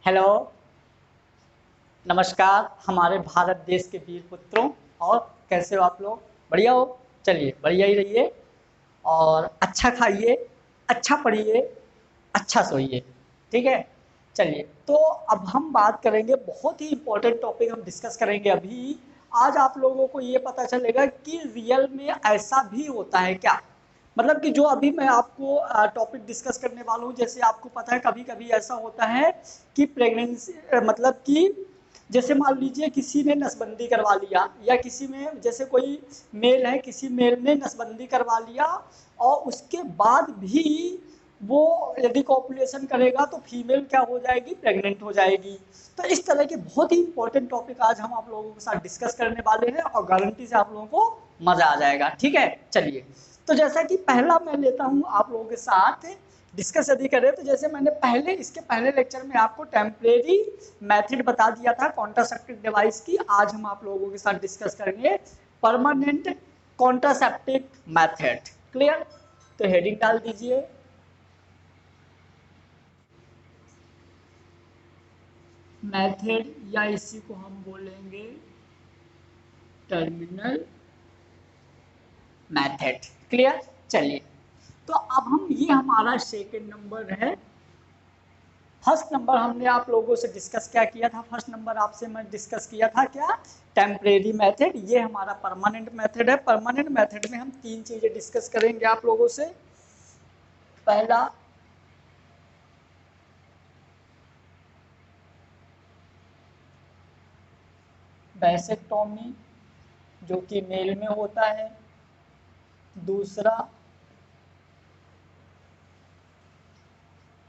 Hello, नमस्कार हमारे भारत देश के वीर पुत्रों। और कैसे हो आप लोग? बढ़िया हो? चलिए बढ़िया ही रहिए और अच्छा खाइए, अच्छा पढ़िए, अच्छा सोइए। ठीक है? चलिए, तो अब हम बात करेंगे, बहुत ही इम्पोर्टेंट टॉपिक हम डिस्कस करेंगे अभी। आज आप लोगों को ये पता चलेगा कि रियल में ऐसा भी होता है क्या। मतलब कि जो अभी मैं आपको टॉपिक डिस्कस करने वाला हूँ, जैसे आपको पता है कभी कभी ऐसा होता है कि प्रेगनेंसी मतलब कि जैसे मान लीजिए किसी ने नसबंदी करवा लिया, या किसी में जैसे कोई मेल है, किसी मेल ने नसबंदी करवा लिया और उसके बाद भी वो यदि कॉपुलेशन करेगा तो फीमेल क्या हो जाएगी, प्रेग्नेंट हो जाएगी। तो इस तरह के बहुत ही इंपॉर्टेंट टॉपिक आज हम आप लोगों के साथ डिस्कस करने वाले हैं और गारंटी से आप लोगों को मजा आ जाएगा। ठीक है, चलिए। तो जैसा कि पहला मैं लेता हूं आप लोगों के साथ डिस्कस यदि करें, तो जैसे मैंने पहले इसके पहले लेक्चर में आपको टेम्परेरी मेथड बता दिया था कॉन्ट्रासेप्टिव डिवाइस की। आज हम आप लोगों के साथ डिस्कस करेंगे परमानेंट कॉन्ट्रासेप्टिव मेथड। क्लियर? तो हेडिंग डाल दीजिए, मेथड, या इसी को हम बोलेंगे टर्मिनल मेथड। क्लियर? चलिए, तो अब हम ये हमारा सेकंड नंबर है। फर्स्ट नंबर हमने आप लोगों से डिस्कस क्या किया था? फर्स्ट नंबर आपसे मैं डिस्कस किया था क्या? Temporary method. ये हमारा परमानेंट मेथड है। परमानेंट मेथड में हम तीन चीजें डिस्कस करेंगे आप लोगों से। पहला, वैसेक्टोमी, जो कि मेल में होता है। दूसरा,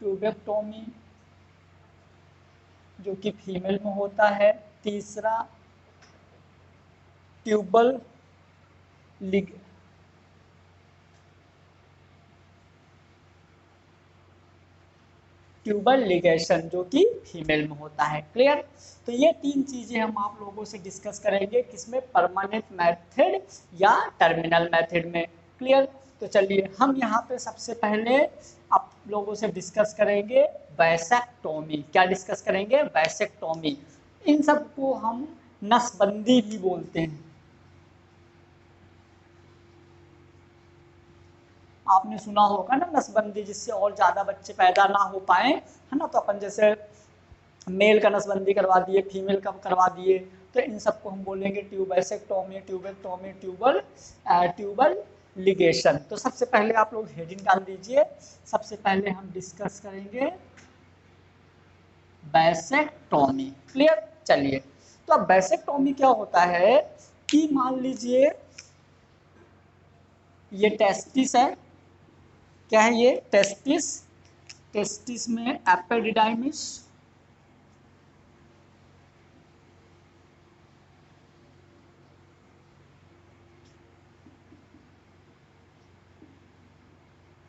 ट्यूबेक्टोमी, जो कि फीमेल में होता है। तीसरा, ट्यूबल लिग ट्यूबल लिगेशन, जो कि फीमेल में होता है। क्लियर? तो ये तीन चीजें हम आप लोगों से डिस्कस करेंगे, किसमें? परमानेंट मेथड या टर्मिनल मेथड में। क्लियर? तो चलिए, हम यहाँ पे सबसे पहले आप लोगों से डिस्कस करेंगे वैसेक्टोमी। क्या डिस्कस करेंगे? वैसेक्टोमी। इन सब को हम नसबंदी भी बोलते हैं। आपने सुना होगा ना नसबंदी, जिससे और ज्यादा बच्चे पैदा ना हो पाए, है ना। तो अपन जैसे मेल का नसबंदी करवा दिए, फीमेल का करवा दिए, तो इन सबको हम बोलेंगे ट्यूबैसेक्टोमी, ट्यूबेक्टोमी, ट्यूबल लिगेशन। तो सबसे पहले आप लोग हेडिंग डाल दीजिए। सबसे पहले हम डिस्कस करेंगे बैसेक्टोमी। क्लियर? चलिए, तो अब बैसेक्टोमी क्या होता है कि मान लीजिए ये टेस्टिस है। क्या है ये? टेस्टिस। टेस्टिस में एपिडिडाइमिस,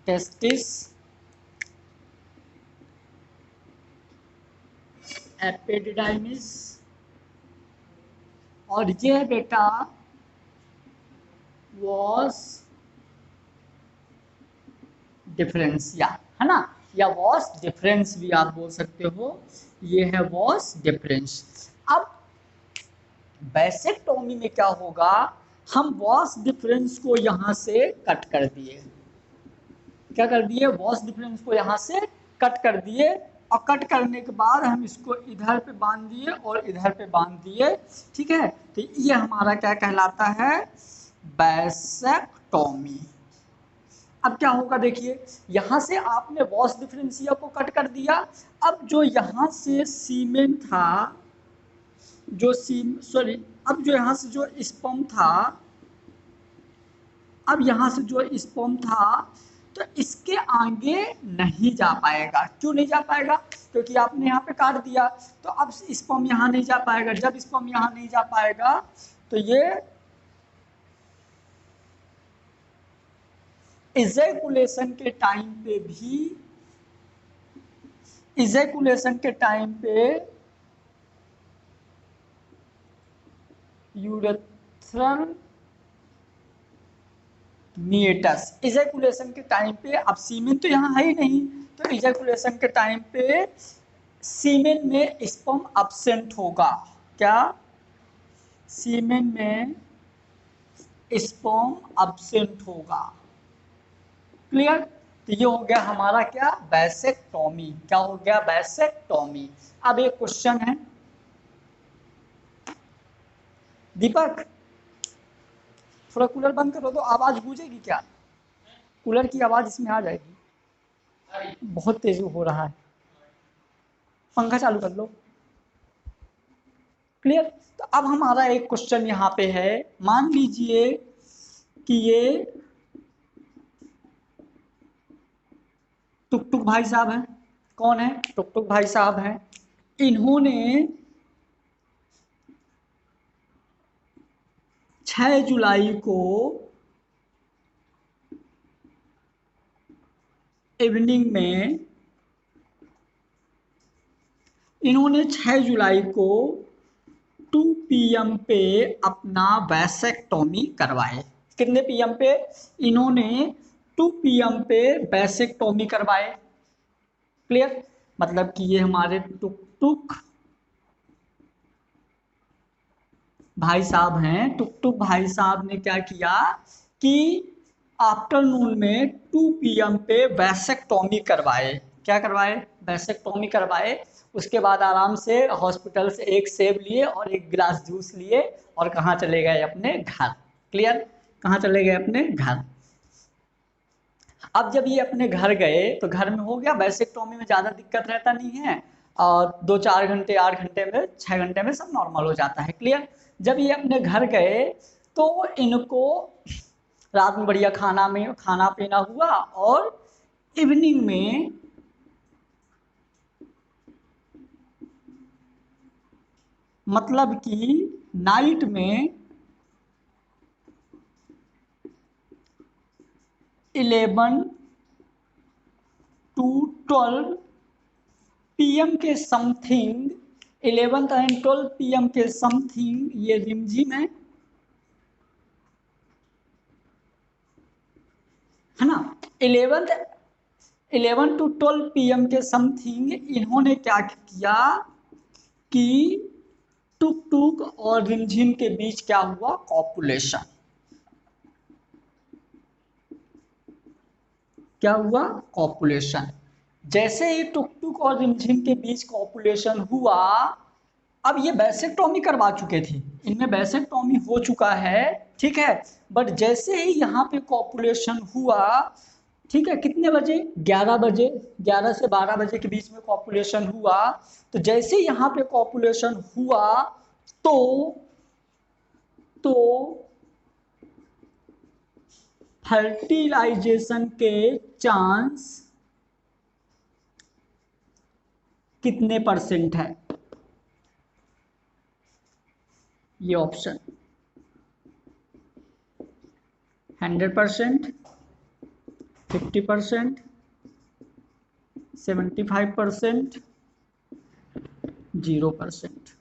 टेस्टिस, एपिडिडाइमिस, और ये बेटा वॉस डिफरेंसिया, है ना, या वॉस डिफरेंस भी आप बोल सकते हो। ये है वॉस डिफरेंस। अब बैसेक्टोमी में क्या होगा, हम वॉस डिफरेंस को यहां से कट कर दिए। क्या कर दिए? वॉस डिफरेंस को यहां से कट कर दिए, और कट करने के बाद हम इसको इधर पे बांध दिए और इधर पे बांध दिए। ठीक है, तो ये हमारा क्या कहलाता है? बैसेक्टोमी। अब क्या होगा देखिए, यहां से आपने वॉस डिफरेंशिया को कट कर दिया। अब जो यहां से सीमेन था, जो सीम सॉरी अब जो यहां से जो स्पर्म था, अब यहां से जो स्पर्म था, तो इसके आगे नहीं जा पाएगा। क्यों नहीं जा पाएगा? क्योंकि आपने यहाँ पे काट दिया, तो अब स्पर्म यहाँ नहीं जा पाएगा। जब स्पर्म यहाँ नहीं जा पाएगा, तो ये इजैकुलेशन के टाइम पे भी, इजैकुलेशन के टाइम पे यूरेथ्रल मीएटस, इजैकुलेशन के टाइम पे, अब सीमेन तो यहाँ है ही नहीं, तो इजैकुलेशन के टाइम पे सीमेन में स्पर्म अब्सेंट होगा। क्या? सीमेन में स्पर्म अब्सेंट होगा। क्लियर? तो ये हो गया हमारा क्या? वैसेक्टोमी। क्या हो गया? वैसेक्टोमी। अब एक क्वेश्चन है, दीपक थोड़ा कूलर बंद करो तो आवाज गूंजेगी क्या? कूलर की आवाज इसमें आ जाएगी, बहुत तेज हो रहा है। पंखा चालू कर लो। क्लियर? तो अब हमारा एक क्वेश्चन यहाँ पे है, मान लीजिए कि ये टुक टुक भाई साहब हैं। कौन है? टुक टुक भाई साहब हैं। इन्होंने 6 जुलाई को इवनिंग में, इन्होंने 6 जुलाई को 2 PM पे अपना वैसेक्टोमी करवाए। कितने PM पे? इन्होंने 2 PM पे वैसेक्टोमी करवाए। क्लियर? मतलब कि ये हमारे टुक टुक भाई साहब हैं। टुक टुक भाई साहब ने क्या किया कि आफ्टरनून में 2 PM पे वैसेक्टोमी करवाए। क्या करवाए? वैसेक्टोमी करवाए। उसके बाद आराम से हॉस्पिटल से एक सेब लिए और एक गिलास जूस लिए और कहाँ चले गए? अपने घर। क्लियर? कहाँ चले गए? अपने घर। अब जब ये अपने घर गए तो घर में हो गया, वैसेक्टोमी में ज़्यादा दिक्कत रहता नहीं है और 2-4 घंटे 8 घंटे में 6 घंटे में सब नॉर्मल हो जाता है। क्लियर? जब ये अपने घर गए तो इनको रात में बढ़िया खाना पीना हुआ और इवनिंग में मतलब कि नाइट में 11 to 12 PM के समथिंग, 11 and 12 PM के समथिंग ये रिमझिम है ना। 11 to 12 PM के समथिंग इन्होंने क्या किया कि टुक टुक और रिमझिम के बीच क्या हुआ? कॉपुलेशन। क्या हुआ? कॉपुलेशन। जैसे ही टुक टुक और रिमझिम के बीच कॉपुलेशन हुआ, अब ये वैसेक्टोमी करवा चुके थे, इनमें वैसेक्टोमी हो चुका है, ठीक है। बट जैसे ही यहाँ पे कॉपुलेशन हुआ, ठीक है, कितने बजे? 11 बजे, 11 से 12 बजे के बीच में कॉपुलेशन हुआ। तो जैसे यहाँ पे कॉपुलेशन हुआ तो फर्टिलाइजेशन के चांस कितने % है? ये ऑप्शन 100%, 50%, 75%, 0%।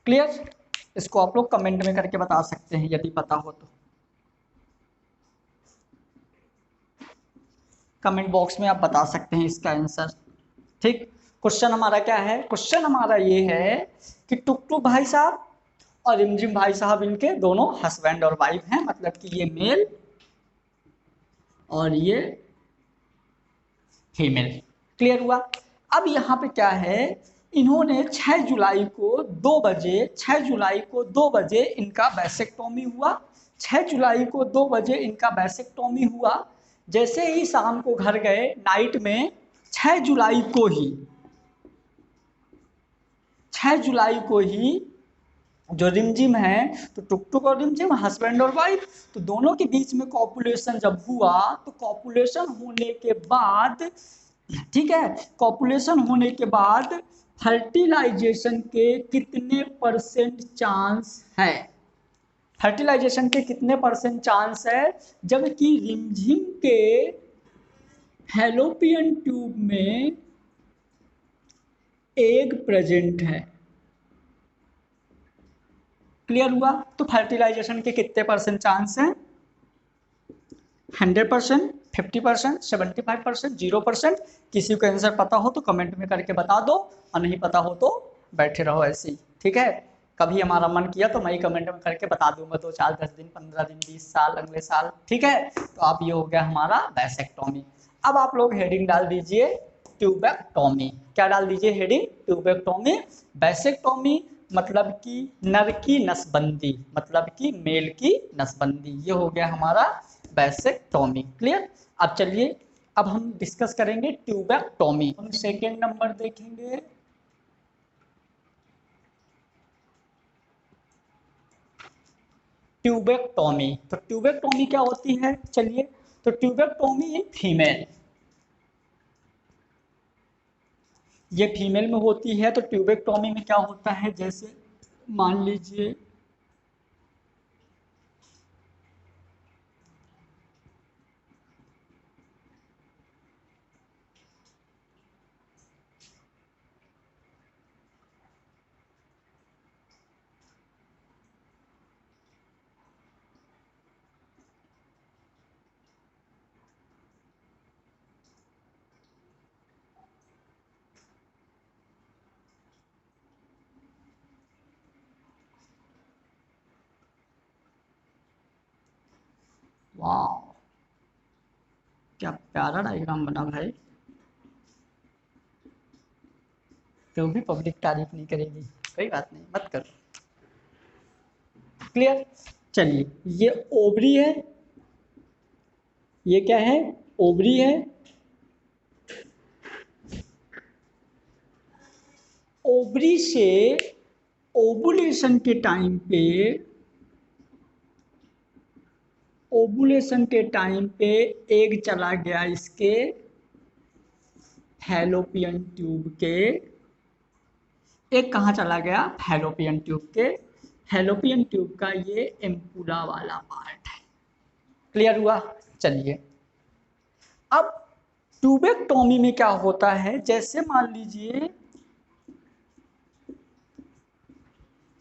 क्लियर? इसको आप लोग कमेंट में करके बता सकते हैं यदि पता हो तो। कमेंट बॉक्स में आप बता सकते हैं इसका आंसर। ठीक, क्वेश्चन हमारा क्या है? क्वेश्चन हमारा ये है कि टुक टुक भाई साहब और रिमझिम भाई साहब इनके दोनों हस्बैंड और वाइफ हैं, मतलब कि ये मेल और ये फीमेल। क्लियर हुआ? अब यहाँ पे क्या है, इन्होंने 6 जुलाई को 2 बजे, 6 जुलाई को 2 बजे इनका वैसेक्टोमी हुआ। 6 जुलाई को 2 बजे इनका वैसेक्टोमी हुआ। जैसे ही शाम को घर गए, नाइट में 6 जुलाई को ही, 6 जुलाई को ही जो रिमझिम है, तो टुक टुक और रिमझिम हस्बैंड और वाइफ, तो दोनों के बीच में कॉपुलेशन जब हुआ, तो कॉपुलेशन होने के बाद, ठीक है, कॉपुलेशन होने के बाद फर्टिलाइजेशन के कितने % चांस है? फर्टिलाइजेशन के कितने % चांस है? जबकि रिमझिम के फैलोपियन ट्यूब में एग प्रेजेंट है। क्लियर हुआ? तो फर्टिलाइजेशन के कितने % चांस हैं? 100%, 50%, 75%, 0%? किसी को आंसर पता हो तो कमेंट में करके बता दो, और नहीं पता हो तो बैठे रहो ऐसे ही, ठीक है। कभी हमारा मन किया तो मैं ही कमेंट में करके बता दूंगा, 2 4 10 दिन 15 दिन 20 साल अगले साल, ठीक है। तो आप ये हो गया हमारा वैसेक्टोमी। अब आप लोग हेडिंग डाल दीजिए ट्यूबेक्टोमी। क्या डाल दीजिए हेडिंग? ट्यूबेक्टोमी। वैसेक्टोमी मतलब कि नर की नसबंदी, मतलब कि मेल की नसबंदी, ये हो गया हमारा वैसेक्टोमी। क्लियर? अब चलिए, अब हम डिस्कस करेंगे ट्यूबेक्टोमी। हम सेकेंड नंबर देखेंगे, ट्यूबेक्टोमी। तो ट्यूबेक्टोमी क्या होती है? चलिए, तो ट्यूबेक्टोमी इन फीमेल, ये फीमेल में होती है। तो ट्यूबेक्टोमी में क्या होता है, जैसे मान लीजिए वाह, क्या प्यारा डायग्राम बना भाई। तो भी पब्लिक तारीफ नहीं करेगी, कोई बात नहीं, मत करो। क्लियर? चलिए, ये ओवरी है, ये क्या है? ओवरी है। ओवरी से ओवुलेशन के टाइम पे, ओवुलेशन के टाइम पे एग चला गया इसके फैलोपियन ट्यूब के। एग कहाँ चला गया? फैलोपियन ट्यूब के। फैलोपियन ट्यूब का ये एम्पुला वाला पार्ट है। क्लियर हुआ? चलिए, अब ट्यूबेक्टोमी में क्या होता है, जैसे मान लीजिए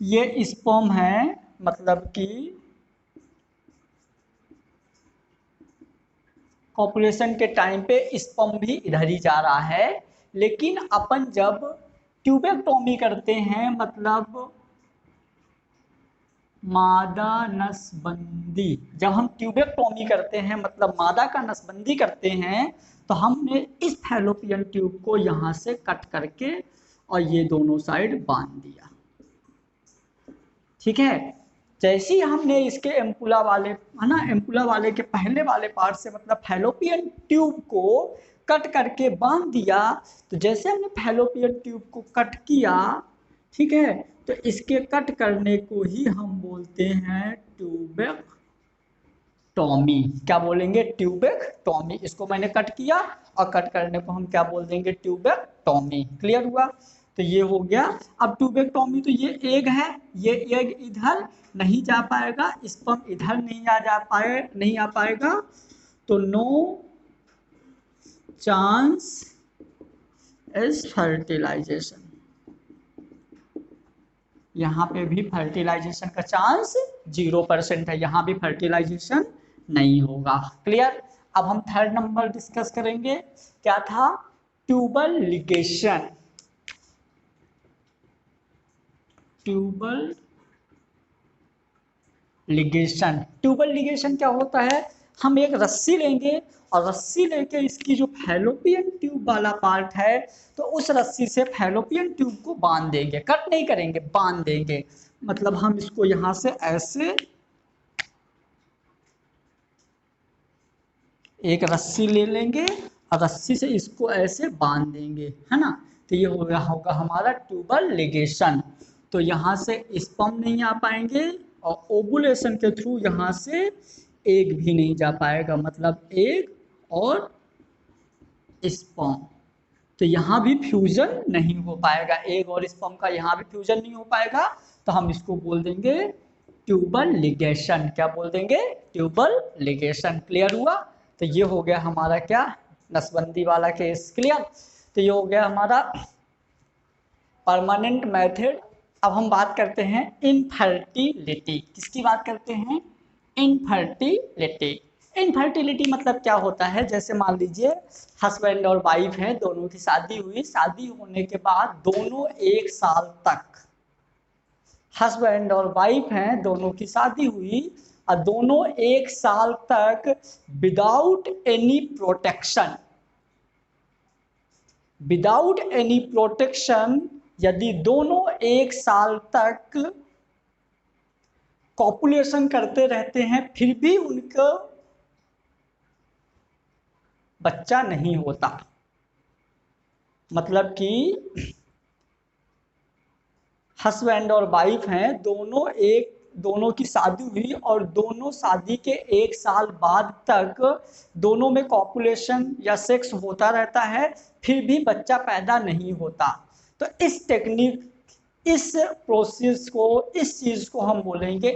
ये स्पर्म है, मतलब कि कॉपुलेशन के टाइम पे स्पर्म भी इधर ही जा रहा है, लेकिन अपन जब ट्यूबेक्टोमी करते हैं, मतलब मादा नसबंदी, जब हम ट्यूबेक्टोमी करते हैं मतलब मादा का नसबंदी करते हैं, तो हमने इस फैलोपियन ट्यूब को यहाँ से कट करके और ये दोनों साइड बांध दिया, ठीक है। जैसे ही हमने इसके एम्पुला वाले, है ना, एम्पुला वाले के पहले वाले पार्ट से मतलब फैलोपियन ट्यूब को कट करके बांध दिया, तो जैसे हमने फैलोपियन ट्यूब को कट किया, ठीक है, तो इसके कट करने को ही हम बोलते हैं ट्यूबेक्टोमी। क्या बोलेंगे? ट्यूबेक्टोमी। इसको मैंने कट किया और कट करने को हम क्या बोल देंगे? ट्यूबेक्टोमी। क्लियर हुआ? तो ये हो गया। अब ट्यूबेक्टोमी, तो ये एग है, ये एग इधर नहीं जा पाएगा, स्पर्म इधर नहीं आ पाएगा, तो नो चांस इज फर्टिलाइजेशन। यहाँ पे भी फर्टिलाइजेशन का चांस 0% है, यहाँ भी फर्टिलाइजेशन नहीं होगा। क्लियर? अब हम थर्ड नंबर डिस्कस करेंगे, क्या था? Tubal ligation. Tubal ligation, tubal ligation क्या होता है? हम एक रस्सी लेंगे और रस्सी लेके इसकी जो फैलोपियन ट्यूब वाला पार्ट है, तो उस रस्सी से फैलोपियन ट्यूब को बांध देंगे, कट नहीं करेंगे, बांध देंगे। मतलब हम इसको यहाँ से ऐसे एक रस्सी ले लेंगे और रस्सी से इसको ऐसे बांध देंगे, है ना। तो ये होगा हमारा ट्यूबल लिगेशन। तो यहाँ से स्पर्म नहीं आ पाएंगे और ओवुलेशन के थ्रू यहाँ से एग भी नहीं जा पाएगा, मतलब एग और स्पर्म। तो यहाँ भी फ्यूजन नहीं हो पाएगा, एग और स्पर्म का यहाँ भी फ्यूजन नहीं हो पाएगा। तो हम इसको बोल देंगे ट्यूबल लिगेशन। क्या बोल देंगे? Tubal ligation. क्लियर हुआ? तो ये हो गया हमारा क्या? नसबंदी वाला केस। क्लियर? तो ये हो गया हमारा परमानेंट मेथड। अब हम बात करते हैं इनफर्टिलिटी। किसकी बात करते हैं? इनफर्टिलिटी। इनफर्टिलिटी मतलब क्या होता है, जैसे मान लीजिए हस्बैंड और वाइफ हैं, दोनों की शादी हुई, शादी होने के बाद दोनों एक साल तक, हस्बैंड और वाइफ हैं, दोनों की शादी हुई और दोनों एक साल तक without any protection, without any protection यदि दोनों एक साल तक कॉपुलेशन करते रहते हैं फिर भी उनको बच्चा नहीं होता, मतलब कि हस्बैंड और वाइफ हैं, दोनों की शादी हुई और दोनों शादी के एक साल बाद तक दोनों में कॉपुलेशन या सेक्स होता रहता है फिर भी बच्चा पैदा नहीं होता। तो इस टेक्निक, इस प्रोसेस को, इस चीज़ को हम बोलेंगे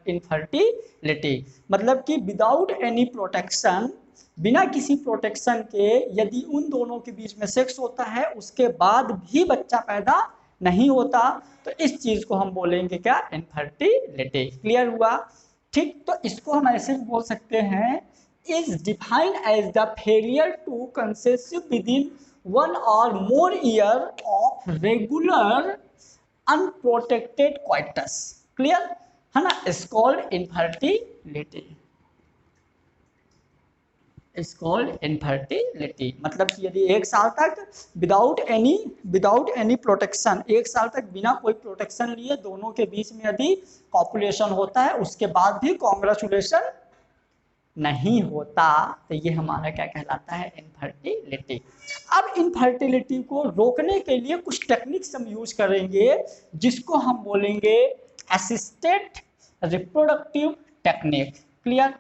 इनफर्टिलिटी। मतलब कि विदाउट एनी प्रोटेक्शन, बिना किसी प्रोटेक्शन के यदि उन दोनों के बीच में सेक्स होता है उसके बाद भी बच्चा पैदा नहीं होता, तो इस चीज़ को हम बोलेंगे क्या, इनफर्टिलिटी। क्लियर हुआ? ठीक, तो इसको हम ऐसे भी बोल सकते हैं, is defined as the failure to conceive within 1 or more year of regular unprotected coitus. Clear है ना? Is called infertility, is called infertility. मतलब कि यदि एक साल तक विदाउट एनी प्रोटेक्शन, एक साल तक बिना कोई प्रोटेक्शन लिए दोनों के बीच में यदि कॉपुलेशन होता है उसके बाद भी कॉन्ग्रेचुलेशन नहीं होता, तो ये हमारा क्या कहलाता है, इनफर्टिलिटी। अब इनफर्टिलिटी को रोकने के लिए कुछ टेक्निक्स हम यूज करेंगे जिसको हम बोलेंगे असिस्टेड रिप्रोडक्टिव टेक्निक। क्लियर?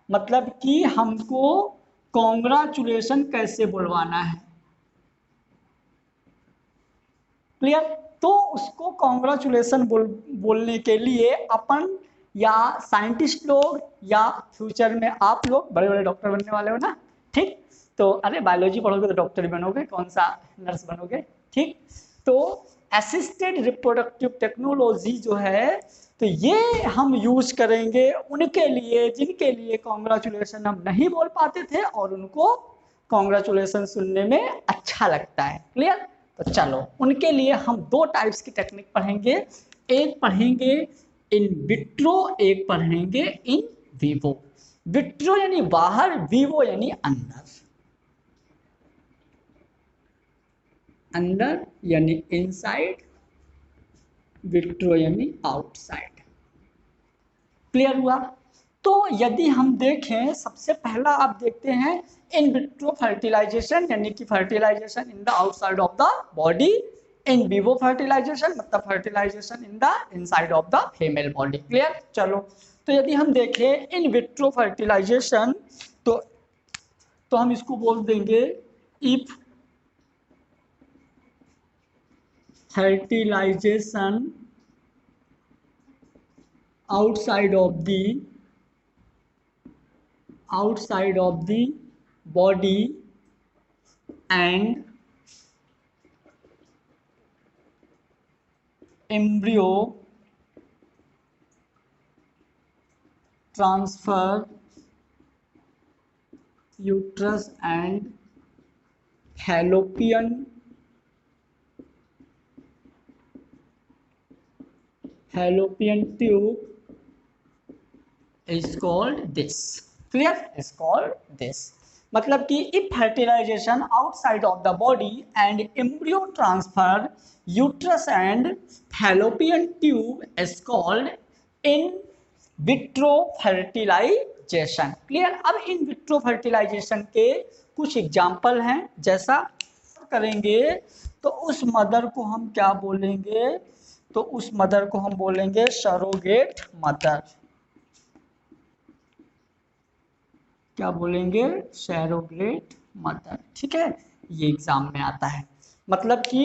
मतलब कि हमको कॉन्ग्रेचुलेशन कैसे बुलवाना है। क्लियर? तो उसको कॉन्ग्रेचुलेशन बोलने के लिए अपन या साइंटिस्ट लोग या फ्यूचर में आप लोग बड़े बड़े डॉक्टर बनने वाले हो ना, ठीक, तो अरे बायोलॉजी पढ़ोगे तो डॉक्टर ही बनोगे, कौन सा नर्स बनोगे, ठीक। तो असिस्टेड रिप्रोडक्टिव टेक्नोलॉजी जो है, तो ये हम यूज करेंगे उनके लिए जिनके लिए कॉन्ग्रेचुलेशन हम नहीं बोल पाते थे और उनको कॉन्ग्रेचुलेशन सुनने में अच्छा लगता है। क्लियर? तो चलो उनके लिए हम 2 टाइप्स की टेक्निक पढ़ेंगे, एक पढ़ेंगे इन विट्रो, एक पढ़ेंगे इन विवो। विट्रो यानी बाहर, विवो यानी अंदर, अंदर यानी इनसाइड, विट्रो यानी आउटसाइड। क्लियर हुआ? तो यदि हम देखें, सबसे पहला आप देखते हैं इन विट्रो फर्टिलाइजेशन, यानी कि fertilisation in the outside of the body. In vivo fertilisation मतलब fertilisation in the inside of the female body. Clear? चलो, तो यदि हम देखें इन विट्रो फर्टिलाइजेशन, तो हम इसको बोल देंगे if fertilization outside of the body and embryo transfer uterus and fallopian tube is called this. Clear? Is called this. मतलब कि if fertilization outside of the body and embryo transfer uterus and fallopian tube is called in vitro fertilization. Clear? अब in vitro fertilization के कुछ example हैं, जैसा करेंगे तो उस मदर को हम क्या बोलेंगे, तो उस मदर को हम बोलेंगे सरोगेट मदर। क्या बोलेंगे? Surrogate mother. ठीक है, ये एग्जाम में आता है। मतलब कि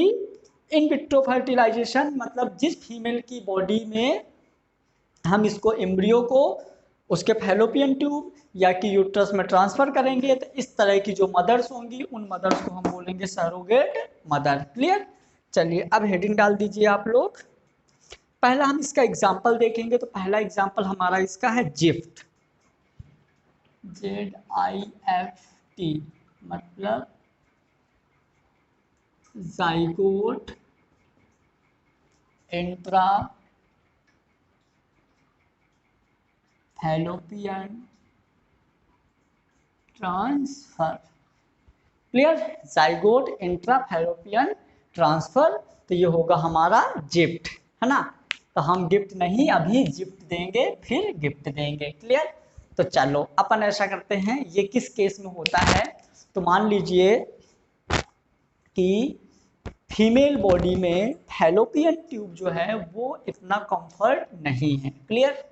इन विट्रो फर्टिलाइजेशन मतलब जिस फीमेल की बॉडी में हम इसको एम्ब्रियो को उसके फैलोपियन ट्यूब या कि यूट्रस में ट्रांसफर करेंगे, तो इस तरह की जो मदर्स होंगी उन मदर्स को हम बोलेंगे सरोगेट मदर। क्लियर? चलिए अब हेडिंग डाल दीजिए आप लोग। पहला हम इसका एग्जाम्पल देखेंगे, तो पहला एग्जाम्पल हमारा इसका है जिफ्ट। ZIFT मतलब zygote intra fallopian transfer. Clear, zygote intra fallopian transfer, तो ये होगा हमारा जिप्ट, है ना। तो हम गिफ्ट नहीं, अभी जिप्ट देंगे फिर गिफ्ट देंगे। क्लियर, तो चलो अपन ऐसा करते हैं, ये किस केस में होता है, तो मान लीजिए कि फीमेल बॉडी में फैलोपियन ट्यूब जो है वो इतना कंफर्ट नहीं है। क्लियर,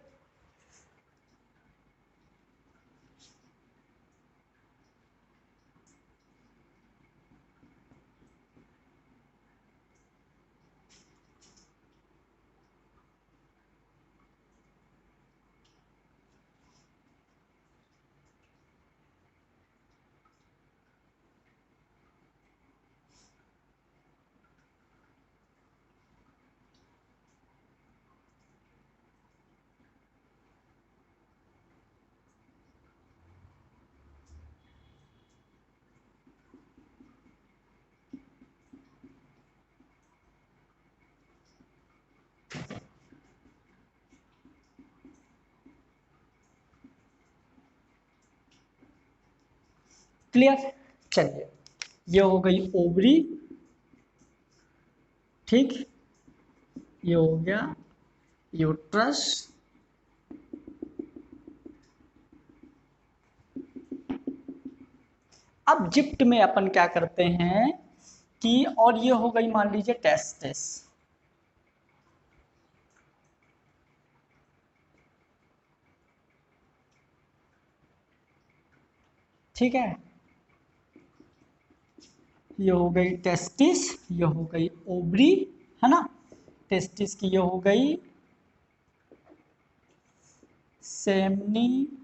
क्लियर, चलिए ये हो गई ओवरी, ठीक, ये हो गया यूट्रस, अब जिप्ट में अपन क्या करते हैं कि, और ये हो गई मान लीजिए टेस्टिस, ठीक है, ये हो गई टेस्टिस, ये हो गई ओवरी, है ना, टेस्टिस की ये हो गई सेमनीफेरस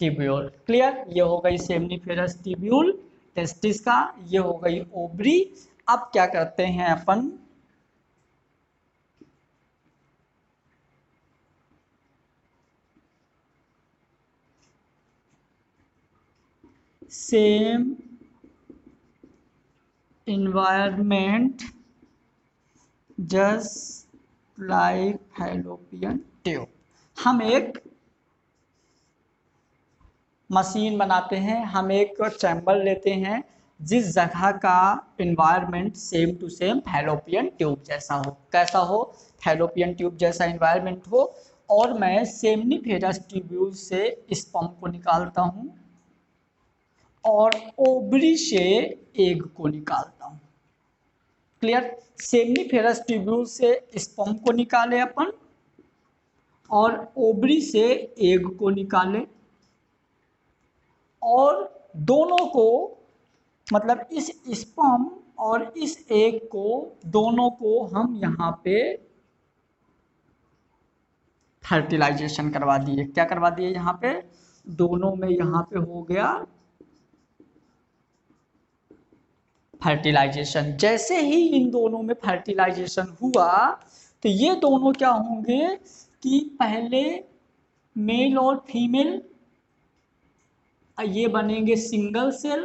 टिब्यूल। क्लियर, ये हो गई सेमनीफेरस टिब्यूल टेस्टिस का, ये हो गई ओवरी। अब क्या करते हैं अपन, same environment just like fallopian tube, हम एक मशीन बनाते हैं, हम एक चैम्बर लेते हैं जिस जगह का environment same to same fallopian tube जैसा हो, कैसा हो, फैलोपियन ट्यूब जैसा इन्वायरमेंट हो, और मैं सेमनीफेरस ट्यूब्यूल से इस पंप को निकालता हूं और ओवरी से एग को निकालता हूं। क्लियर, सेमनीफेरस ट्यूब्यूल से इस पंप को निकाले अपन और ओवरी से एग को निकाले, और दोनों को मतलब इस स्पर्म और इस एग को दोनों को हम यहाँ पे फर्टिलाइजेशन करवा दिए। क्या करवा दिए, यहाँ पे दोनों में यहाँ पे हो गया फर्टिलाइजेशन। जैसे ही इन दोनों में फर्टिलाइजेशन हुआ तो ये दोनों क्या होंगे कि पहले मेल और फीमेल ये बनेंगे सिंगल सेल,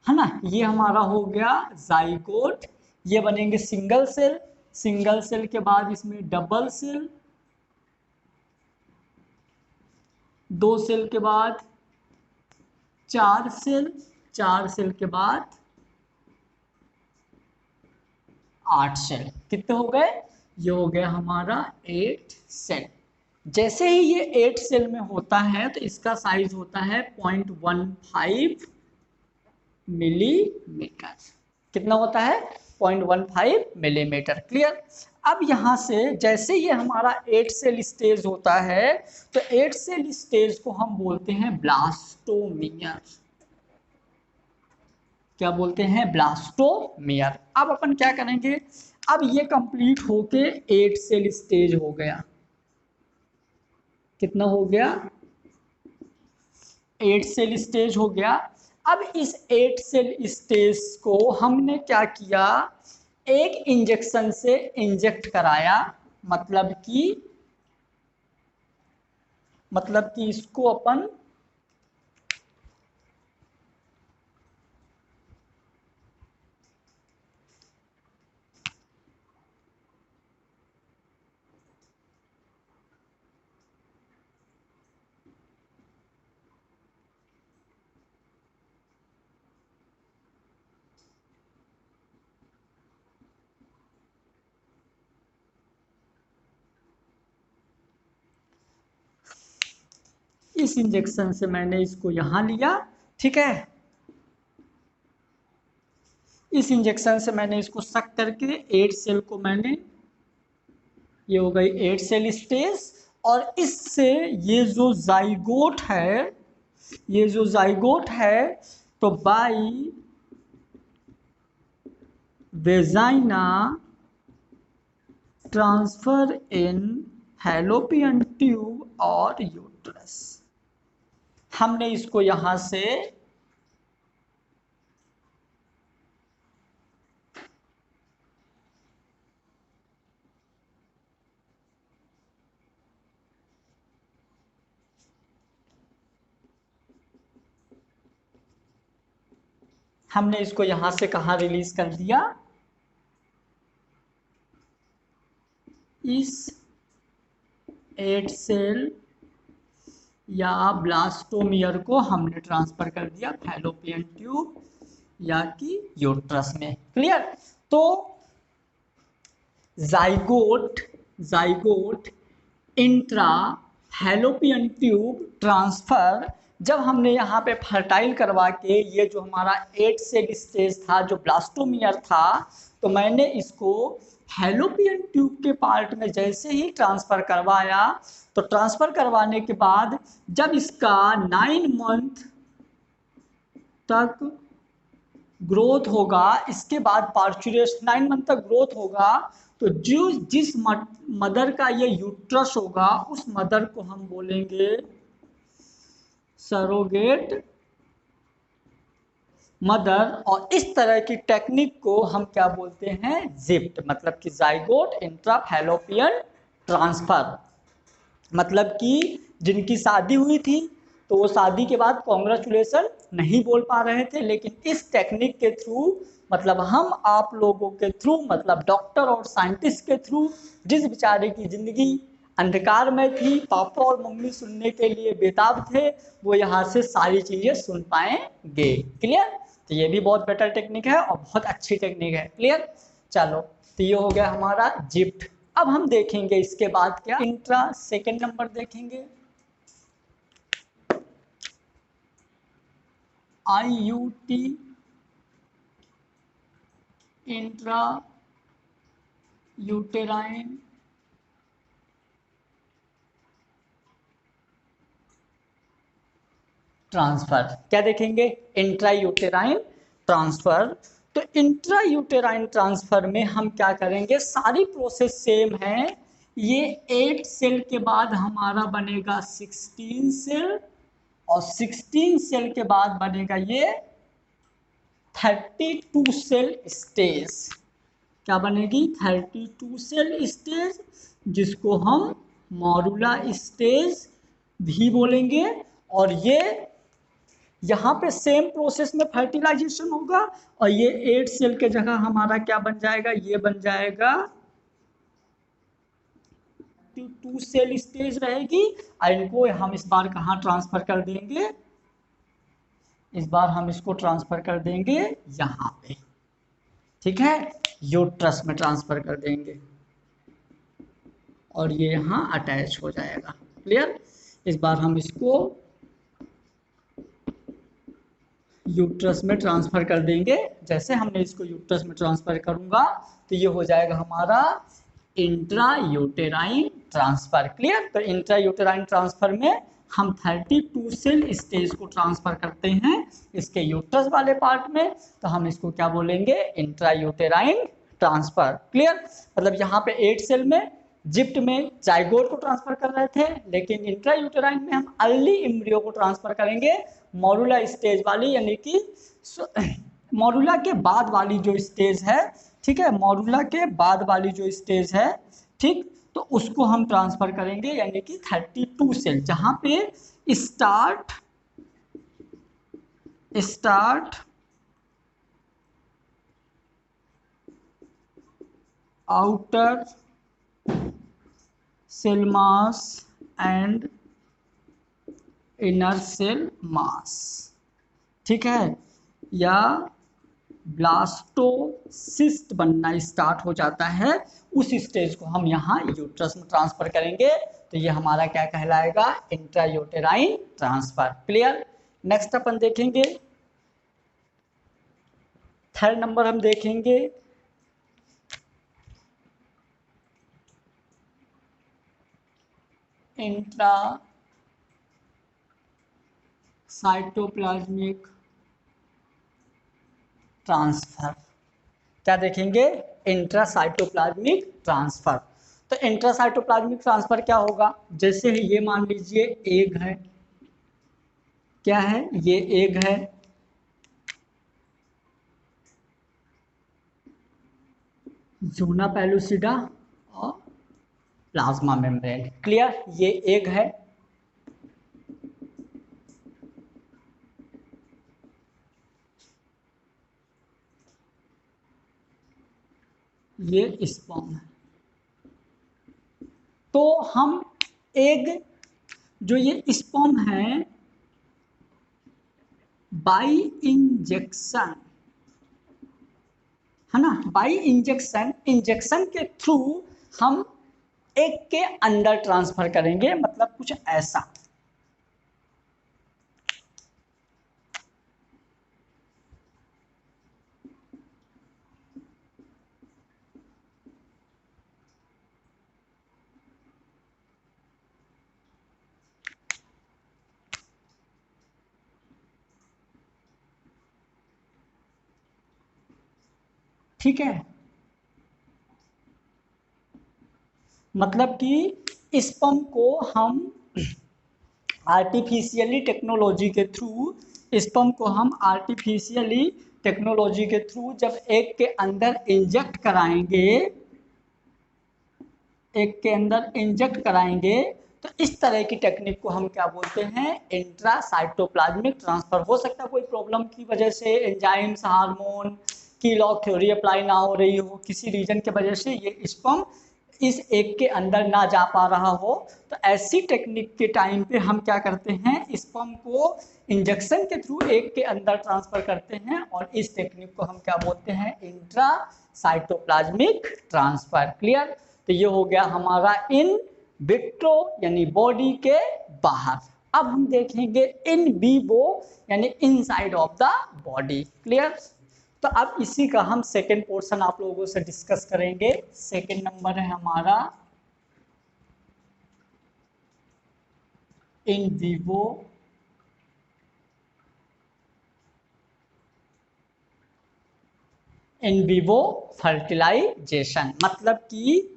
है ना, ये हमारा हो गया जाइगोट, ये बनेंगे सिंगल सेल, सिंगल सेल के बाद इसमें डबल सेल, दो सेल के बाद चार सेल, चार सेल के बाद 8 सेल, कितने हो गए, ये हो गया हमारा 8 सेल। जैसे ही ये 8 सेल में होता है तो इसका साइज होता है 0.15 मिलीमीटर। कितना होता है, 0.15 मिलीमीटर। क्लियर, अब यहाँ से जैसे ये हमारा 8 सेल स्टेज होता है तो 8 सेल स्टेज को हम बोलते हैं ब्लास्टोमियर। क्या बोलते हैं, ब्लास्टोमियर। अब अपन क्या करेंगे, अब ये कंप्लीट होके 8 सेल स्टेज हो गया, कितना हो गया, 8 सेल स्टेज हो गया। अब इस 8 सेल स्टेज को हमने क्या किया, एक इंजेक्शन से इंजेक्ट कराया, मतलब कि इसको अपन इस इंजेक्शन से मैंने इसको यहां लिया, ठीक है। इस इंजेक्शन से मैंने इसको सक करके 8 सेल को मैंने, ये हो गई 8 सेल स्टेज, और इससे ये जो जाइगोट है तो by vagina transfer in fallopian tube और यूट्रस। हमने इसको यहां से कहां रिलीज कर दिया, इस 8 सेल या ब्लास्टोमियर को हमने ट्रांसफर कर दिया फैलोपियन ट्यूब या कि यूट्रस में। क्लियर। तो zygote intra fallopian tube transfer, जब हमने यहाँ पे फर्टाइल करवा के ये जो हमारा 8 सेल स्टेज था जो ब्लास्टोमियर था, तो मैंने इसको फैलोपियन ट्यूब के पार्ट में जैसे ही ट्रांसफर करवाया, तो ट्रांसफर करवाने के बाद जब इसका 9 मंथ तक ग्रोथ होगा, इसके बाद पार्चुरेशन 9 मंथ तक ग्रोथ होगा, तो जिस मदर का ये यूट्रस होगा उस मदर को हम बोलेंगे सरोगेट मदर, और इस तरह की टेक्निक को हम क्या बोलते हैं, जिप्ट, मतलब कि जाइगोट इंट्रा फैलोपियन ट्रांसफर। मतलब कि जिनकी शादी हुई थी तो वो शादी के बाद कॉन्ग्रेचुलेसन नहीं बोल पा रहे थे, लेकिन इस टेक्निक के थ्रू, मतलब हम आप लोगों के थ्रू, मतलब डॉक्टर और साइंटिस्ट के थ्रू, जिस बेचारे की ज़िंदगी अंधकार में थी, पापा और मम्मी सुनने के लिए बेताब थे, वो यहाँ से सारी चीज़ें सुन पाएंगे। क्लियर। तो ये भी बहुत बेटर टेक्निक है और बहुत अच्छी टेक्निक है। क्लियर। चलो, तो ये हो गया हमारा जिप्ट। अब हम देखेंगे इसके बाद क्या, इंट्रा, सेकेंड नंबर देखेंगे IUT इंट्रा यूटेराइन ट्रांसफर। क्या देखेंगे, इंट्रा यूटेराइन ट्रांसफर। तो इंट्रा यूटेराइन ट्रांसफर में हम क्या करेंगे, सारी प्रोसेस सेम है। ये 8 सेल के बाद हमारा बनेगा 16 सेल, और 16 सेल के बाद बनेगा ये 32 सेल स्टेज। क्या बनेगी, 32 सेल स्टेज, जिसको हम मॉड्यूला स्टेज भी बोलेंगे। और ये यहाँ पे सेम प्रोसेस में फर्टिलाइजेशन होगा, और ये 8 सेल के जगह हमारा क्या बन जाएगा, ये बन जाएगा 2 सेल स्टेज रहेगी। और इनको हम इस बार कहाँ ट्रांसफर कर देंगे, इस बार हम इसको ट्रांसफर कर देंगे यहाँ पे, ठीक है, यूट्रस में ट्रांसफर कर देंगे, और ये यहाँ अटैच हो जाएगा। क्लियर। इस बार हम इसको यूट्रस में ट्रांसफर कर देंगे। जैसे हमने इसको यूट्रस में ट्रांसफर करूंगा तो ये हो जाएगा हमारा इंट्रा यूटेराइन ट्रांसफर। क्लियर। तो इंट्रा यूटेराइन ट्रांसफर में हम 32 सेल स्टेज को ट्रांसफर करते हैं इसके यूट्रस वाले पार्ट में, तो हम इसको क्या बोलेंगे, इंट्रा यूटेराइन ट्रांसफर। क्लियर। मतलब यहाँ पे 8 सेल में जिप्ट में जाइगोट को ट्रांसफर कर रहे थे, लेकिन इंट्रा यूटेराइन में हम अर्ली एम्ब्रियो को ट्रांसफर करेंगे, मॉड्यूला स्टेज वाली, यानी कि मॉड्यूला के बाद वाली जो स्टेज है, ठीक है, मॉड्यूला के बाद वाली जो स्टेज है, ठीक, तो उसको हम ट्रांसफर करेंगे, यानी कि 32 सेल, जहां पे start outer cell mass and inner cell mass, ठीक है, या ब्लास्टोसिस्ट बनना स्टार्ट हो जाता है, उस स्टेज को हम यहाँ यूट्रस में ट्रांसफर करेंगे। तो ये हमारा क्या कहलाएगा, इंट्रायूटेराइन ट्रांसफर। क्लियर। नेक्स्ट अपन देखेंगे, थर्ड नंबर हम देखेंगे इंट्रा साइटोप्लाज्मिक ट्रांसफर। क्या देखेंगे, इंट्रासाइटोप्लाज्मिक ट्रांसफर। तो इंट्रासाइटोप्लाज्मिक ट्रांसफर क्या होगा, जैसे ये मान लीजिए एग है, क्या है, ये एग है, ज़ोना पेलुसिडा और प्लाज्मा मेम्ब्रेन। क्लियर, ये एग है, ये स्पर्म है। तो हम एग, जो ये स्पर्म है, बाई इंजेक्शन, है ना, बाई इंजेक्शन के थ्रू हम एग के अंदर ट्रांसफर करेंगे, मतलब कुछ ऐसा। ठीक है, मतलब कि स्पर्म को हम आर्टिफिशियली टेक्नोलॉजी के थ्रू, स्पर्म को हम आर्टिफिशियली टेक्नोलॉजी के थ्रू जब एग के अंदर इंजेक्ट कराएंगे, एग के अंदर इंजेक्ट कराएंगे, तो इस तरह की टेक्निक को हम क्या बोलते हैं, इंट्रासाइटोप्लाज्मिक ट्रांसफर। हो सकता है कोई प्रॉब्लम की वजह से एंजाइम्स, हार्मोन की लॉक थ्योरी अप्लाई ना हो रही हो, किसी रीजन के वजह से ये स्पर्म इस एग के अंदर ना जा पा रहा हो, तो ऐसी टेक्निक के टाइम पे हम क्या करते हैं, स्पर्म को इंजेक्शन के थ्रू एग के अंदर ट्रांसफर करते हैं, और इस टेक्निक को हम क्या बोलते हैं, इंट्रासाइटोप्लाज्मिक ट्रांसफर। क्लियर। तो ये हो गया हमारा इन विट्रो, यानी बॉडी के बाहर। अब हम देखेंगे इन विवो, यानी inside of the body. Clear. तो अब इसी का हम सेकेंड पोर्शन आप लोगों से डिस्कस करेंगे। सेकेंड नंबर है हमारा इन विवो फर्टिलाइजेशन, मतलब कि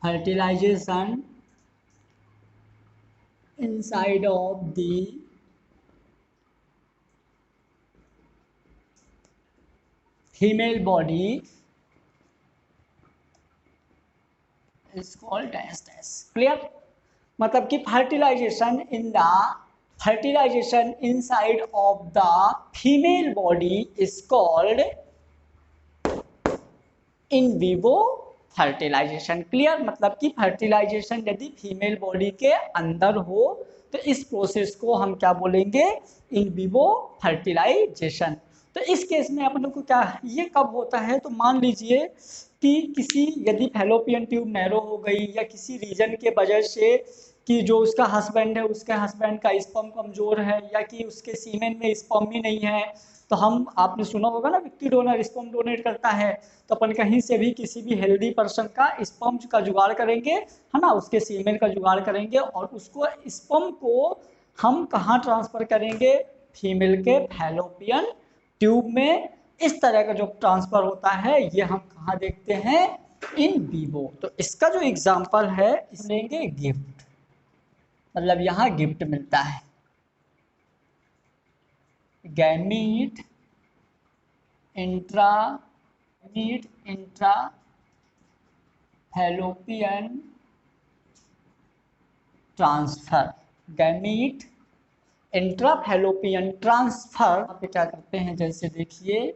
fertilisation inside of the female body is called dash dash। Clear. मतलब कि fertilisation inside of the female body is called in vivo fertilisation. Clear. मतलब कि फर्टिलाइजेशन यदि फीमेल बॉडी के अंदर हो, तो इस प्रोसेस को हम क्या बोलेंगे, इन विवो फर्टिलाइजेशन। तो इस केस में अपन को क्या, ये कब होता है, तो मान लीजिए कि किसी, यदि फैलोपियन ट्यूब नैरो हो गई, या किसी रीजन के वजह से कि जो उसका हस्बैंड है, उसके हस्बैंड का स्पर्म कमजोर है, या कि उसके सीमेन में स्पर्म ही नहीं है, तो हम, आपने सुना होगा ना, विक्टी डोनर स्पर्म डोनेट करता है, तो अपन कहीं से भी किसी भी हेल्दी पर्सन का स्पर्म का जुगाड़ करेंगे, है ना, उसके सीमेन का जुगाड़ करेंगे, और उसको स्पर्म को हम कहाँ ट्रांसफर करेंगे, फीमेल के फैलोपियन ट्यूब में। इस तरह का जो ट्रांसफर होता है, ये हम कहाँ देखते हैं, इन विवो। तो इसका जो एग्जाम्पल है, इस लेंगे गिफ्ट, मतलब यहाँ गिफ्ट मिलता है, gamete intra meet intra fallopian transfer, gamete intra fallopian transfer. यहाँ पे क्या करते हैं, जैसे देखिए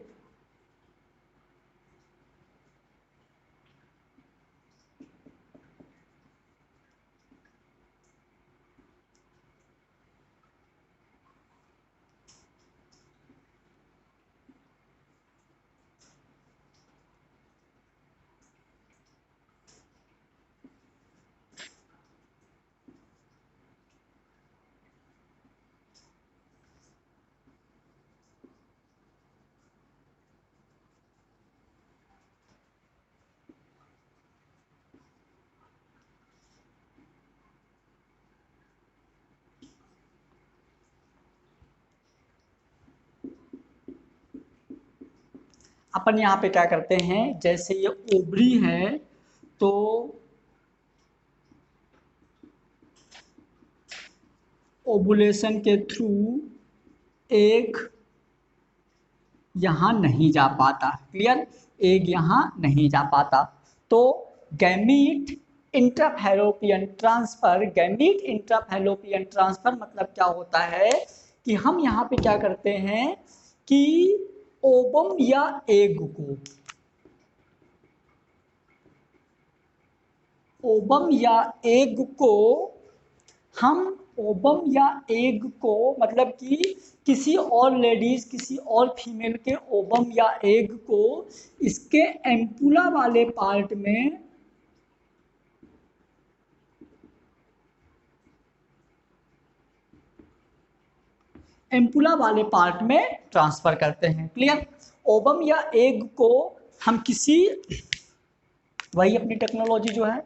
अपन यहाँ पे क्या करते हैं, जैसे ये ओवरी है तो ओवुलेशन के थ्रू एग यहाँ नहीं जा पाता, क्लियर, एग यहाँ नहीं जा पाता। तो गैमीट इंट्राफैलोपियन ट्रांसफर, गैमीट इंट्राफैलोपियन ट्रांसफर मतलब क्या होता है कि हम यहाँ पे क्या करते हैं कि ओवम या एग को, ओवम या एग को हम ओवम या एग को मतलब कि किसी और लेडीज किसी और फीमेल के ओवम या एग को इसके एम्पुला वाले पार्ट में एम्पुला वाले पार्ट में ट्रांसफर करते हैं, क्लियर। ओवम या एग को हम किसी, वही अपनी टेक्नोलॉजी जो है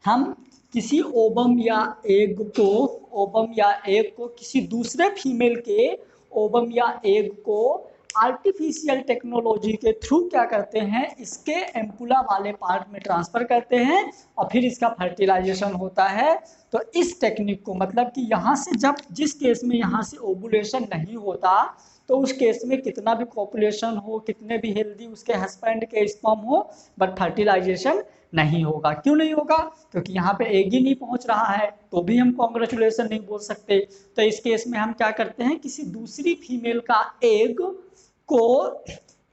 हम किसी ओवम या एग को, ओवम या एग को किसी दूसरे फीमेल के ओवम या एग को आर्टिफिशियल टेक्नोलॉजी के थ्रू क्या करते हैं, इसके एम्पुला वाले पार्ट में ट्रांसफ़र करते हैं और फिर इसका फर्टिलाइजेशन होता है। तो इस टेक्निक को मतलब कि यहाँ से जब जिस केस में यहाँ से ओवुलेशन नहीं होता तो उस केस में कितना भी पॉपुलेशन हो, कितने भी हेल्दी उसके हस्बैंड के स्पर्म हो, बट फर्टिलाइजेशन नहीं होगा। क्यों नहीं होगा? क्योंकि यहाँ पे एग ही नहीं पहुँच रहा है, तो भी हम कॉन्ग्रेचुलेसन नहीं बोल सकते। तो इस केस में हम क्या करते हैं, किसी दूसरी फीमेल का एग को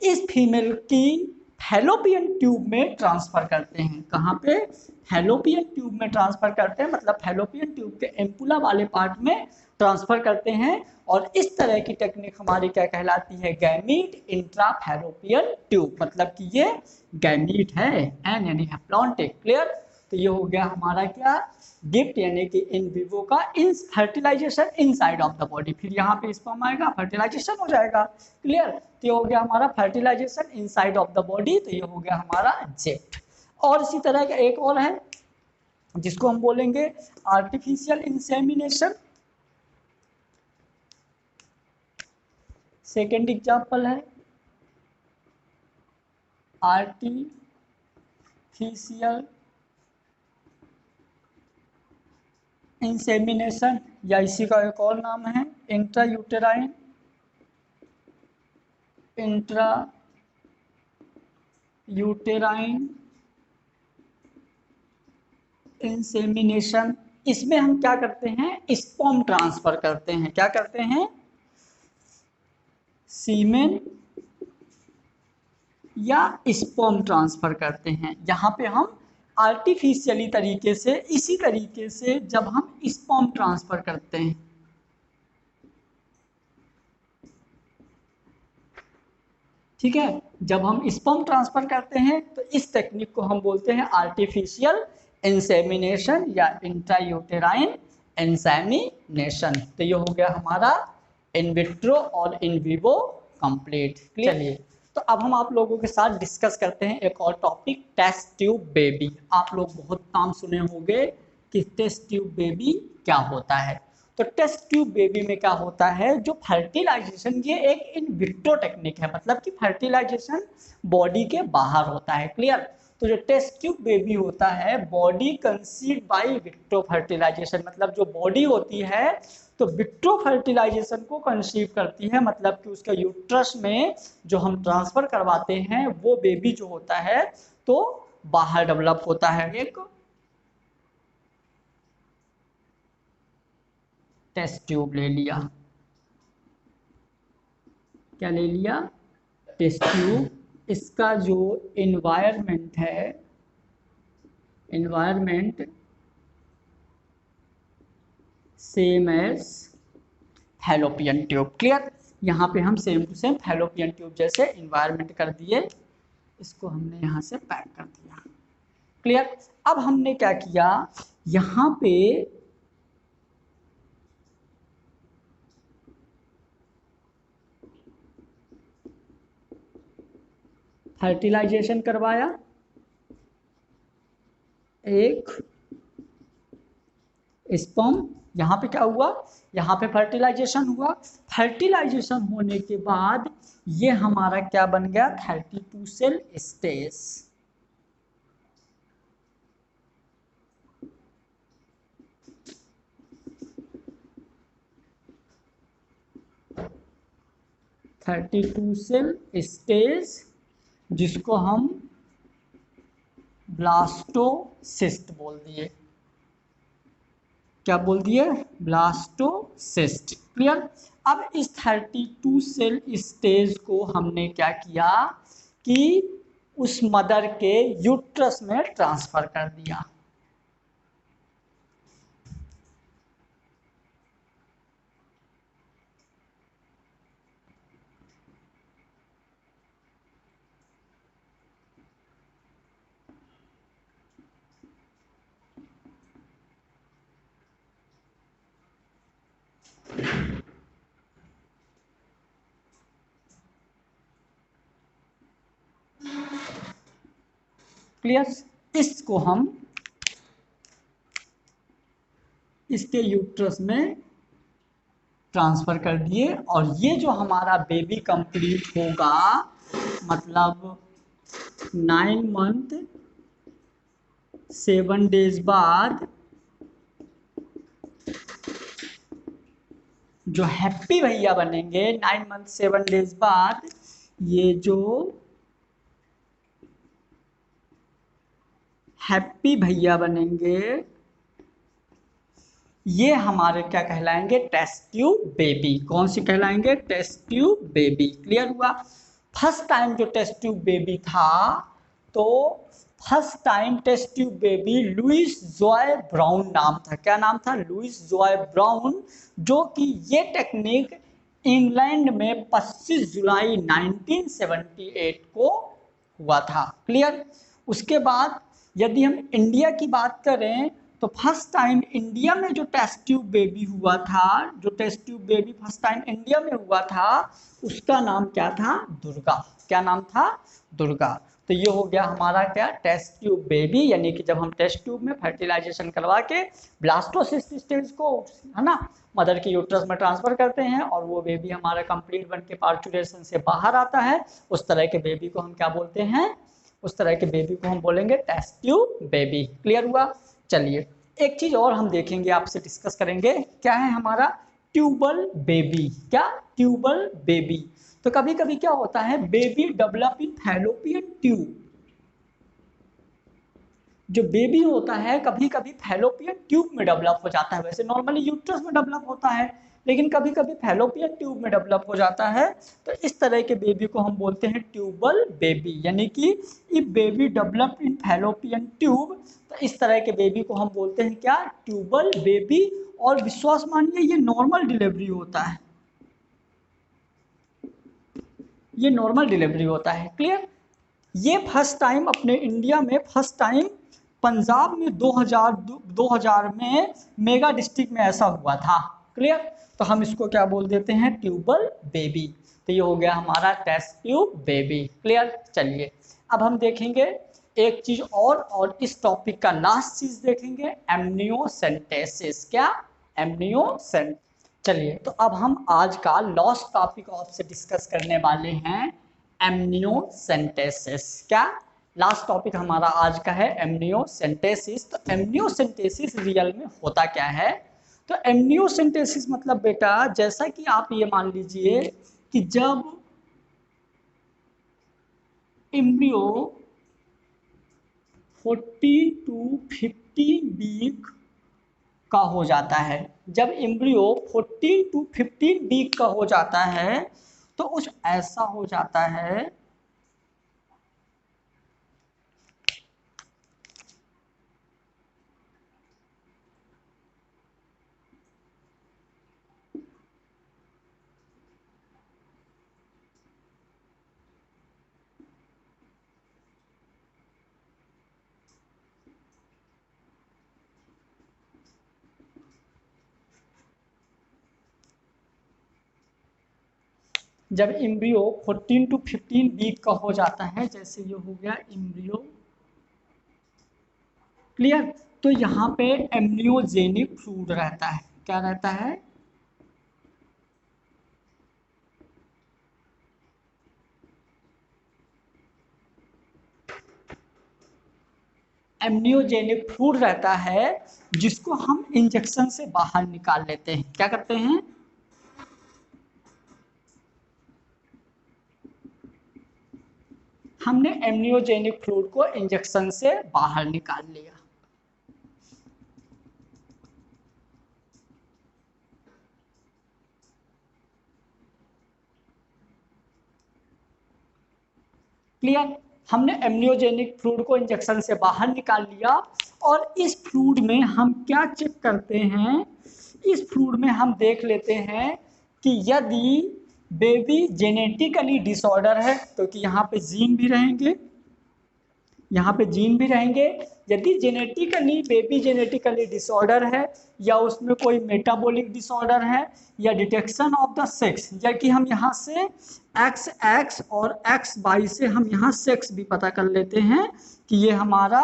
इस फीमेल की फैलोपियन ट्यूब में ट्रांसफर करते हैं। कहाँ पे? फैलोपियन ट्यूब में ट्रांसफर करते हैं, मतलब फैलोपियन ट्यूब के एम्पुला वाले पार्ट में ट्रांसफर करते हैं। और इस तरह की टेक्निक हमारी क्या कहलाती है? गैमीट इंट्राफैलोपियन ट्यूब, मतलब कि ये गैमीट है, एन यानी हैप्लॉन्टिक, क्लियर। तो ये हो गया हमारा क्या, गिफ्ट यानी कि इन विवो का in fertilisation inside of the body. फिर यहाँ पे स्पर्म आएगा, फर्टिलाइजेशन हो जाएगा, क्लियर। तो ये हो गया हमारा fertilisation inside of the body. तो ये हो गया हमारा जेट। और इसी तरह का एक और है जिसको हम बोलेंगे आर्टिफिशियल इंसेमिनेशन। सेकेंड एग्जाम्पल है आर्टिफिशियल इंसेमिनेशन, या इसी का एक और नाम है इंट्रायूटेराइन इंसेमिनेशन। इसमें हम क्या करते हैं, स्पर्म ट्रांसफर करते हैं। क्या करते हैं? सीमेन या स्पर्म ट्रांसफर करते हैं। यहाँ पे हम आर्टिफिशियली तरीके से, इसी तरीके से जब हम स्पर्म ट्रांसफर करते हैं, ठीक है, जब हम स्पर्म ट्रांसफर करते हैं तो इस टेक्निक को हम बोलते हैं आर्टिफिशियल इंसेमिनेशन या इंट्रायूटेराइन इंसेमिनेशन। तो ये हो गया हमारा इन विट्रो और इन विवो कंप्लीट। चलिए, तो अब हम आप लोगों के साथ डिस्कस करते हैं एक और टॉपिक, टेस्ट ट्यूब बेबी। आप लोग बहुत नाम सुने होंगे कि टेस्ट ट्यूब बेबी क्या होता है। तो टेस्ट ट्यूब बेबी में क्या होता है, जो फर्टिलाइजेशन ये एक इन विट्रो टेक्निक है, मतलब कि फर्टिलाइजेशन बॉडी के बाहर होता है। क्लियर। तो जो टेस्ट ट्यूब बेबी होता है body conceived by vitro fertilisation, मतलब जो बॉडी होती है तो विट्रो फर्टिलाइजेशन को कंसीव करती है, मतलब कि उसका यूट्रस में जो हम ट्रांसफर करवाते हैं वो बेबी जो होता है तो बाहर डेवलप होता है। एक टेस्ट ट्यूब ले लिया, क्या ले लिया, टेस्ट ट्यूब। इसका जो एनवायरनमेंट है, environment same as fallopian tube. Clear. यहाँ पे हम same to same fallopian tube जैसे एनवायरनमेंट कर दिए, इसको हमने यहाँ से पैक कर दिया। क्लियर। अब हमने क्या किया, यहाँ पे फर्टिलाइजेशन करवाया, एक स्पर्म, यहाँ पे क्या हुआ, यहाँ पे फर्टिलाइजेशन हुआ। फर्टिलाइजेशन होने के बाद ये हमारा क्या बन गया, 32 cell stage. Thirty two cell stage जिसको हम ब्लास्टोसिस्ट बोल दिए। क्या बोल दिए, ब्लास्टोसिस्ट। क्लियर। अब इस 32 सेल स्टेज को हमने क्या किया कि उस मदर के यूट्रस में ट्रांसफर कर दिया। क्लियर। इसको हम इसके यूट्रस में ट्रांसफर कर दिए, और ये जो हमारा बेबी कंप्लीट होगा, मतलब 9 मंथ 7 डेज बाद जो हैप्पी भैया बनेंगे, 9 मंथ 7 डेज बाद ये जो हैप्पी भैया बनेंगे ये हमारे क्या कहलाएंगे, टेस्ट ट्यूब बेबी। कौन सी कहलाएंगे, टेस्ट ट्यूब बेबी। क्लियर हुआ। फर्स्ट टाइम जो टेस्ट ट्यूब बेबी था, तो first time test tube baby Louise Joy Brown नाम था। क्या नाम था, लुइस जॉय ब्राउन, जो कि ये टेक्निक इंग्लैंड में 25 जुलाई 1978 को हुआ था। क्लियर। उसके बाद यदि हम इंडिया की बात करें तो फर्स्ट टाइम इंडिया में जो टेस्ट ट्यूब बेबी हुआ था, जो test tube baby first time India में हुआ था, उसका नाम क्या था, दुर्गा। क्या नाम था, दुर्गा। तो ये हो गया हमारा क्या, टेस्ट ट्यूब बेबी, यानी कि जब हम टेस्ट ट्यूब में फर्टिलाइजेशन करवा के ब्लास्टोसिस्ट स्टेज को, है ना, मदर के यूट्रस में ट्रांसफर करते हैं और वो बेबी हमारा कंप्लीट बन के पार्चुरेशन से बाहर आता है, उस तरह के बेबी को हम क्या बोलते हैं, उस तरह के बेबी को हम बोलेंगे टेस्ट ट्यूब बेबी। क्लियर हुआ। चलिए एक चीज और हम देखेंगे, आपसे डिस्कस करेंगे, क्या है हमारा ट्यूबल बेबी। क्या, ट्यूबल बेबी। तो कभी कभी क्या होता है, baby develop in fallopian tube. जो बेबी होता है कभी कभी फैलोपियन ट्यूब में डेवलप हो जाता है, वैसे नॉर्मली यूट्रस में डेवलप होता है, लेकिन कभी कभी फैलोपियन ट्यूब में डेवलप हो जाता है। तो इस तरह के बेबी को हम बोलते हैं ट्यूबल बेबी, यानी कि if baby develop in fallopian tube, तो इस तरह के बेबी को हम बोलते हैं क्या, ट्यूबल बेबी। और विश्वास मानिए ये नॉर्मल डिलीवरी होता है, ये नॉर्मल डिलीवरी होता है। क्लियर। ये फर्स्ट टाइम अपने इंडिया में फर्स्ट टाइम पंजाब में 2000 में मेगा डिस्ट्रिक्ट में ऐसा हुआ था। क्लियर। तो हम इसको क्या बोल देते हैं, ट्यूबल बेबी। तो ये हो गया हमारा टेस्ट ट्यूब बेबी। क्लियर। चलिए अब हम देखेंगे एक चीज और इस टॉपिक का लास्ट चीज देखेंगे, एमनियोसेंटेसिस। क्या, एमनियोसेंट। चलिए तो अब हम आज का लास्ट टॉपिक आपसे डिस्कस करने वाले हैं एमनियोसेंटेसिस। क्या लास्ट टॉपिक हमारा आज का है एमनियोसेंटेसिस। तो एमनियोसेंटेसिस रियल में होता क्या है? तो एमनियोसेंटेसिस मतलब बेटा जैसा कि आप ये मान लीजिए कि जब एम्ब्रियो 14 टू 15 वीक का हो जाता है, जब एम्ब्रियो 14 टू 15 वीक का हो जाता है तो कुछ ऐसा हो जाता है जब एम्ब्रियो 14 टू 15 वीक का हो जाता है, जैसे ये हो गया एम्ब्रियो, क्लियर। तो यहाँ पे एम्नियोजेनिक फ्लूइड रहता है। क्या रहता है? एम्नियोजेनिक फ्लूइड रहता है जिसको हम इंजेक्शन से बाहर निकाल लेते हैं। क्या करते हैं? हमने एम्नियोजेनिक फ्लूइड को इंजेक्शन से बाहर निकाल लिया। क्लियर। हमने एम्नियोजेनिक फ्लूइड को इंजेक्शन से बाहर निकाल लिया और इस फ्लूइड में हम क्या चेक करते हैं? इस फ्लूइड में हम देख लेते हैं कि यदि बेबी जेनेटिकली डिसऑर्डर है, तो कि यहाँ पे जीन भी रहेंगे, यहाँ पे जीन भी रहेंगे। यदि जेनेटिकली बेबी जेनेटिकली डिसऑर्डर है या उसमें कोई मेटाबॉलिक डिसऑर्डर है या डिटेक्शन ऑफ द सेक्स, या कि हम यहाँ से एक्स एक्स और एक्स वाई से हम यहाँ सेक्स भी पता कर लेते हैं कि ये हमारा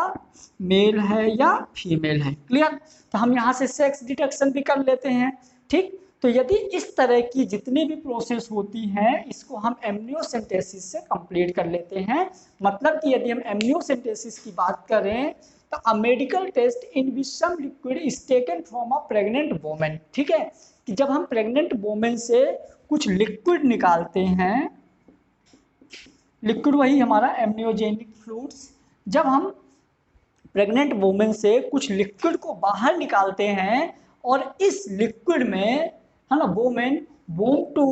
मेल है या फीमेल है। क्लियर। तो हम यहाँ से सेक्स डिटेक्शन भी कर लेते हैं। ठीक। तो यदि इस तरह की जितनी भी प्रोसेस होती हैं इसको हम एमनियोसेंटेसिस से कंप्लीट कर लेते हैं। मतलब कि यदि हम एमनियोसेंटेसिस की बात करें तो a medical test in which some liquid is taken from a pregnant women. ठीक है, कि जब हम प्रेग्नेंट वोमेन से कुछ लिक्विड निकालते हैं, लिक्विड वही हमारा एमनियोजेनिक फ्लूइड्स, जब हम प्रेग्नेंट वुमेन से कुछ लिक्विड को बाहर निकालते हैं और इस लिक्विड में है ना women want to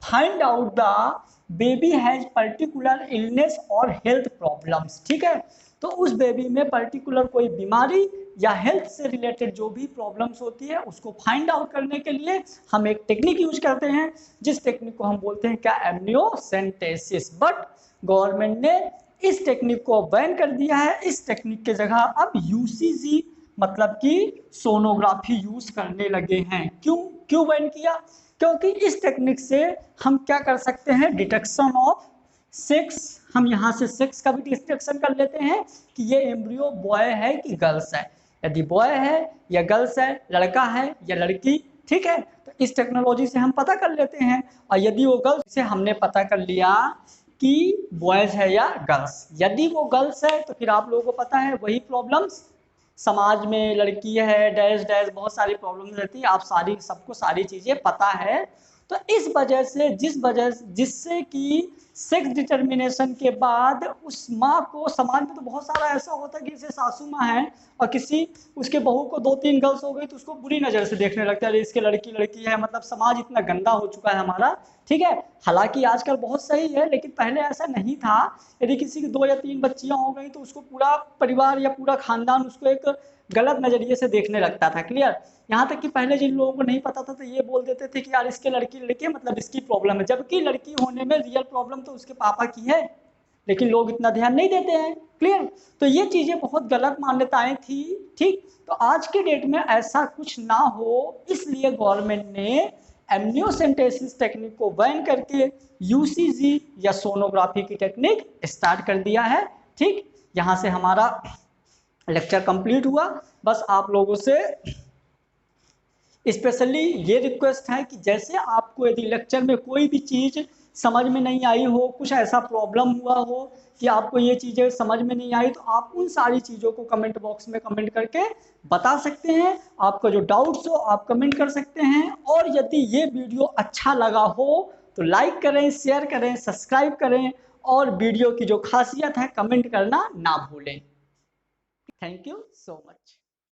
find out the baby has particular illness और हेल्थ प्रॉब्लम्स। ठीक है, तो उस बेबी में पर्टिकुलर कोई बीमारी या हेल्थ से रिलेटेड जो भी प्रॉब्लम्स होती है उसको फाइंड आउट करने के लिए हम एक टेक्निक यूज करते हैं, जिस टेक्निक को हम बोलते हैं क्या? एमनियोसेंटेसिस। बट गवर्नमेंट ने इस टेक्निक को बैन कर दिया है। इस टेक्निक के जगह अब यूसीजी मतलब कि सोनोग्राफी यूज करने लगे हैं। क्यों क्यों बैन किया? क्योंकि इस टेक्निक से हम क्या कर सकते हैं? डिटेक्शन ऑफ सेक्स, हम यहाँ से सेक्स का भी डिटेक्शन कर लेते हैं कि ये एम्ब्रियो बॉय है कि गर्ल्स है। यदि बॉय है या गर्ल्स है, लड़का है या लड़की, ठीक है, तो इस टेक्नोलॉजी से हम पता कर लेते हैं। और यदि वो गर्ल्स से हमने पता कर लिया कि बॉयज है या गर्ल्स, यदि वो गर्ल्स है तो फिर आप लोगों को पता है वही प्रॉब्लम्स समाज में, लड़की है डैश डैश बहुत सारी प्रॉब्लम्स रहती है, आप सारी सबको सारी चीज़ें पता है। तो इस वजह से जिससे कि सेक्स डिटर्मिनेशन के बाद उस माँ को, समाज में तो बहुत सारा ऐसा होता है कि जैसे सासू माँ है और किसी उसके बहू को 2-3 गर्ल्स हो गई तो उसको बुरी नज़र से देखने लगता है, इसके लड़की लड़की है, मतलब समाज इतना गंदा हो चुका है हमारा। ठीक है, हालांकि आजकल बहुत सही है लेकिन पहले ऐसा नहीं था। यदि किसी की 2 या 3 बच्चियां हो गई तो उसको पूरा परिवार या पूरा खानदान उसको एक गलत नजरिए से देखने लगता था। क्लियर। यहाँ तक कि पहले जिन लोगों को नहीं पता था तो ये बोल देते थे कि यार इसके लड़की लड़के मतलब इसकी प्रॉब्लम है, जबकि लड़की होने में रियल प्रॉब्लम तो उसके पापा की है, लेकिन लोग इतना ध्यान नहीं देते हैं। क्लियर। तो ये चीजें बहुत गलत मान्यताएं थी। ठीक। तो आज के डेट में ऐसा कुछ ना हो इसलिए गवर्नमेंट ने एमनियोसेंटेसिस टेक्निक को बैन करके यूसीजी या सोनोग्राफी की टेक्निक स्टार्ट कर दिया है। ठीक। यहाँ से हमारा लेक्चर कंप्लीट हुआ। बस आप लोगों से स्पेशली ये रिक्वेस्ट है कि जैसे आपको यदि लेक्चर में कोई भी चीज़ समझ में नहीं आई हो, कुछ ऐसा प्रॉब्लम हुआ हो कि आपको ये चीज़ें समझ में नहीं आई, तो आप उन सारी चीज़ों को कमेंट बॉक्स में कमेंट करके बता सकते हैं। आपका जो डाउट्स हो आप कमेंट कर सकते हैं। और यदि ये वीडियो अच्छा लगा हो तो लाइक करें, शेयर करें, सब्सक्राइब करें, और वीडियो की जो खासियत है कमेंट करना ना भूलें। Thank you so much.